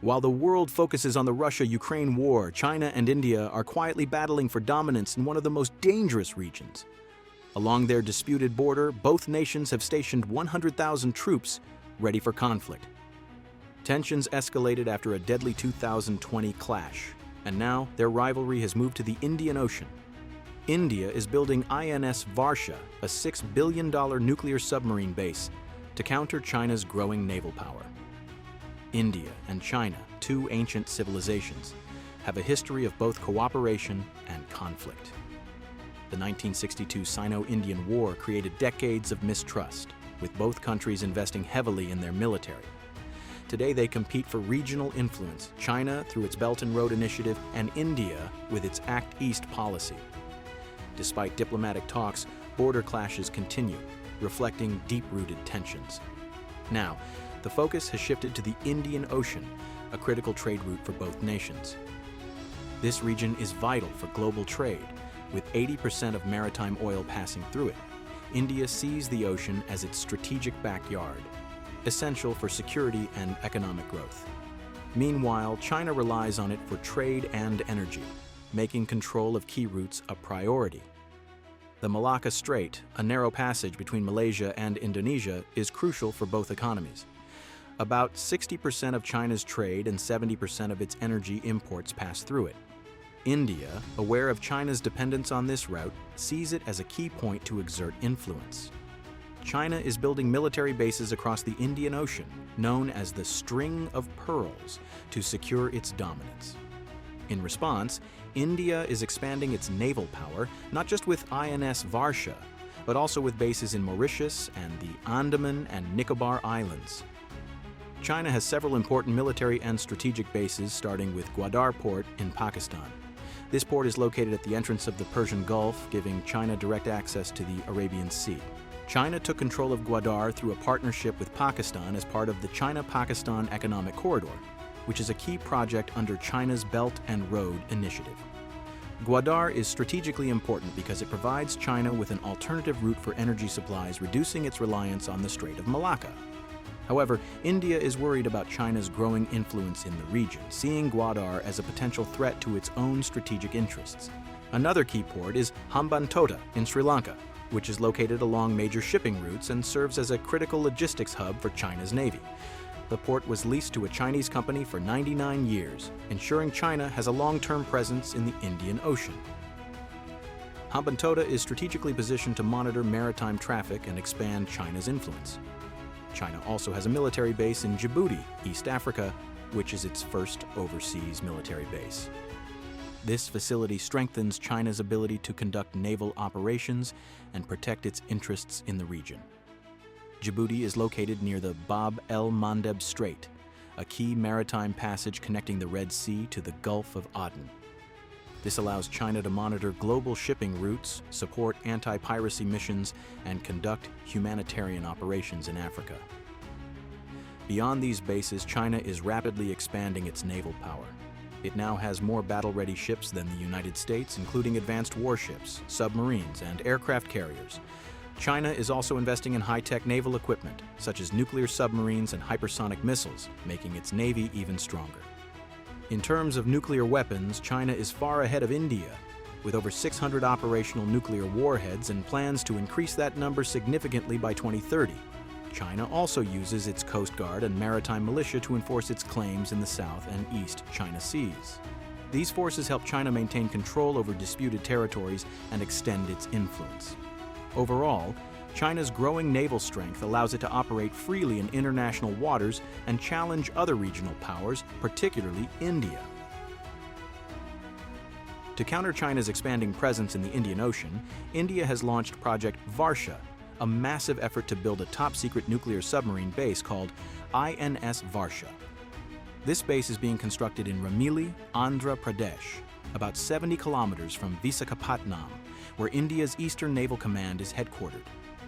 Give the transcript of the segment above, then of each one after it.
While the world focuses on the Russia-Ukraine war, China and India are quietly battling for dominance in one of the most dangerous regions. Along their disputed border, both nations have stationed 100,000 troops ready for conflict. Tensions escalated after a deadly 2020 clash, and now their rivalry has moved to the Indian Ocean. India is building INS Varsha, a $6 billion nuclear submarine base, to counter China's growing naval power. India and China, two ancient civilizations, have a history of both cooperation and conflict. The 1962 Sino-Indian War created decades of mistrust, with both countries investing heavily in their military. Today they compete for regional influence, China through its Belt and Road Initiative and India with its Act East policy. Despite diplomatic talks, border clashes continue, reflecting deep-rooted tensions. Now, the focus has shifted to the Indian Ocean, a critical trade route for both nations. This region is vital for global trade, with 80% of maritime oil passing through it. India sees the ocean as its strategic backyard, essential for security and economic growth. Meanwhile, China relies on it for trade and energy, making control of key routes a priority. The Malacca Strait, a narrow passage between Malaysia and Indonesia, is crucial for both economies. About 60% of China's trade and 70% of its energy imports pass through it. India, aware of China's dependence on this route, sees it as a key point to exert influence. China is building military bases across the Indian Ocean, known as the String of Pearls, to secure its dominance. In response, India is expanding its naval power, not just with INS Varsha, but also with bases in Mauritius and the Andaman and Nicobar Islands. China has several important military and strategic bases, starting with Gwadar Port in Pakistan. This port is located at the entrance of the Persian Gulf, giving China direct access to the Arabian Sea. China took control of Gwadar through a partnership with Pakistan as part of the China-Pakistan Economic Corridor, which is a key project under China's Belt and Road Initiative. Gwadar is strategically important because it provides China with an alternative route for energy supplies, reducing its reliance on the Strait of Malacca. However, India is worried about China's growing influence in the region, seeing Gwadar as a potential threat to its own strategic interests. Another key port is Hambantota in Sri Lanka, which is located along major shipping routes and serves as a critical logistics hub for China's navy. The port was leased to a Chinese company for 99 years, ensuring China has a long-term presence in the Indian Ocean. Hambantota is strategically positioned to monitor maritime traffic and expand China's influence. China also has a military base in Djibouti, East Africa, which is its first overseas military base. This facility strengthens China's ability to conduct naval operations and protect its interests in the region. Djibouti is located near the Bab el-Mandeb Strait, a key maritime passage connecting the Red Sea to the Gulf of Aden. This allows China to monitor global shipping routes, support anti-piracy missions, and conduct humanitarian operations in Africa. Beyond these bases, China is rapidly expanding its naval power. It now has more battle-ready ships than the United States, including advanced warships, submarines, and aircraft carriers. China is also investing in high-tech naval equipment, such as nuclear submarines and hypersonic missiles, making its navy even stronger. In terms of nuclear weapons, China is far ahead of India, with over 600 operational nuclear warheads and plans to increase that number significantly by 2030. China also uses its Coast Guard and maritime militia to enforce its claims in the South and East China Seas. These forces help China maintain control over disputed territories and extend its influence. Overall, China's growing naval strength allows it to operate freely in international waters and challenge other regional powers, particularly India. To counter China's expanding presence in the Indian Ocean, India has launched Project Varsha, a massive effort to build a top-secret nuclear submarine base called INS Varsha. This base is being constructed in Ramili, Andhra Pradesh, about 70 kilometers from Visakhapatnam, where India's Eastern Naval Command is headquartered.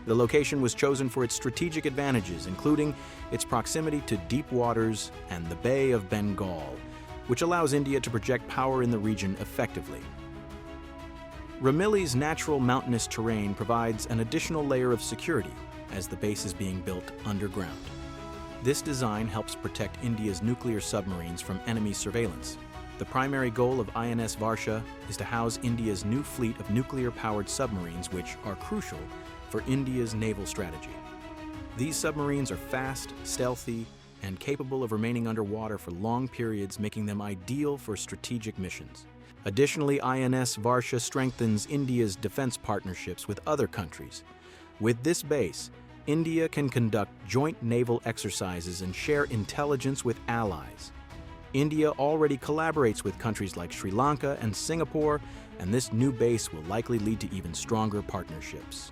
The location was chosen for its strategic advantages, including its proximity to deep waters and the Bay of Bengal, which allows India to project power in the region effectively. Ramili's natural mountainous terrain provides an additional layer of security as the base is being built underground. This design helps protect India's nuclear submarines from enemy surveillance. The primary goal of INS Varsha is to house India's new fleet of nuclear-powered submarines, which are crucial for India's naval strategy. These submarines are fast, stealthy, and capable of remaining underwater for long periods, making them ideal for strategic missions. Additionally, INS Varsha strengthens India's defense partnerships with other countries. With this base, India can conduct joint naval exercises and share intelligence with allies. India already collaborates with countries like Sri Lanka and Singapore, and this new base will likely lead to even stronger partnerships.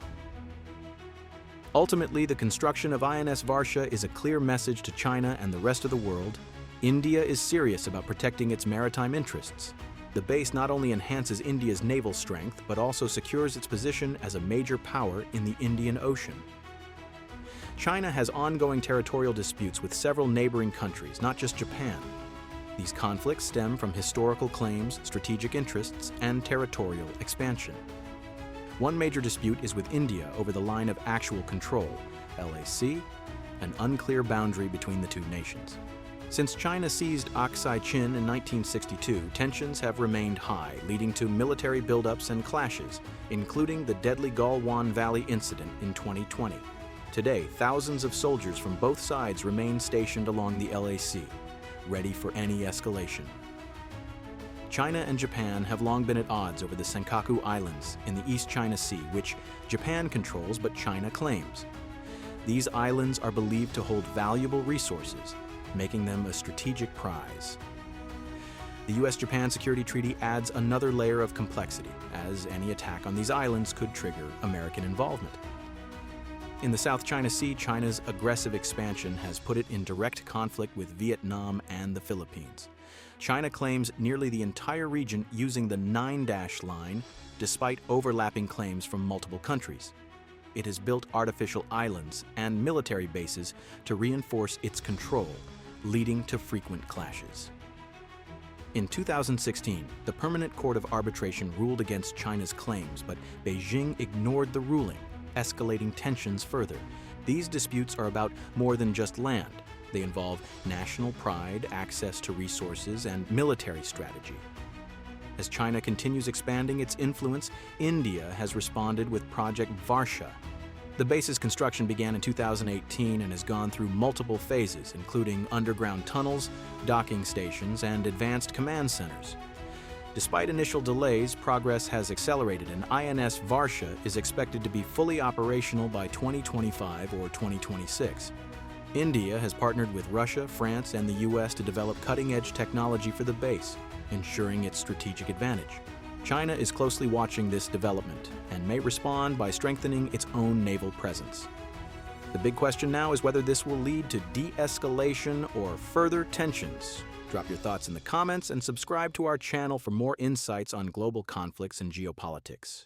Ultimately, the construction of INS Varsha is a clear message to China and the rest of the world. India is serious about protecting its maritime interests. The base not only enhances India's naval strength, but also secures its position as a major power in the Indian Ocean. China has ongoing territorial disputes with several neighboring countries, not just Japan. These conflicts stem from historical claims, strategic interests, and territorial expansion. One major dispute is with India over the line of actual control, LAC, an unclear boundary between the two nations. Since China seized Aksai Chin in 1962, tensions have remained high, leading to military buildups and clashes, including the deadly Galwan Valley incident in 2020. Today, thousands of soldiers from both sides remain stationed along the LAC, ready for any escalation. China and Japan have long been at odds over the Senkaku Islands in the East China Sea, which Japan controls but China claims. These islands are believed to hold valuable resources, making them a strategic prize. The US-Japan Security Treaty adds another layer of complexity, as any attack on these islands could trigger American involvement. In the South China Sea, China's aggressive expansion has put it in direct conflict with Vietnam and the Philippines. China claims nearly the entire region using the 9-dash line, despite overlapping claims from multiple countries. It has built artificial islands and military bases to reinforce its control, leading to frequent clashes. In 2016, the Permanent Court of Arbitration ruled against China's claims, but Beijing ignored the ruling, escalating tensions further. These disputes are about more than just land. They involve national pride, access to resources, and military strategy. As China continues expanding its influence, India has responded with Project Varsha. The base's construction began in 2018 and has gone through multiple phases, including underground tunnels, docking stations, and advanced command centers. Despite initial delays, progress has accelerated, and INS Varsha is expected to be fully operational by 2025 or 2026. India has partnered with Russia, France, and the US to develop cutting-edge technology for the base, ensuring its strategic advantage. China is closely watching this development and may respond by strengthening its own naval presence. The big question now is whether this will lead to de-escalation or further tensions. Drop your thoughts in the comments and subscribe to our channel for more insights on global conflicts and geopolitics.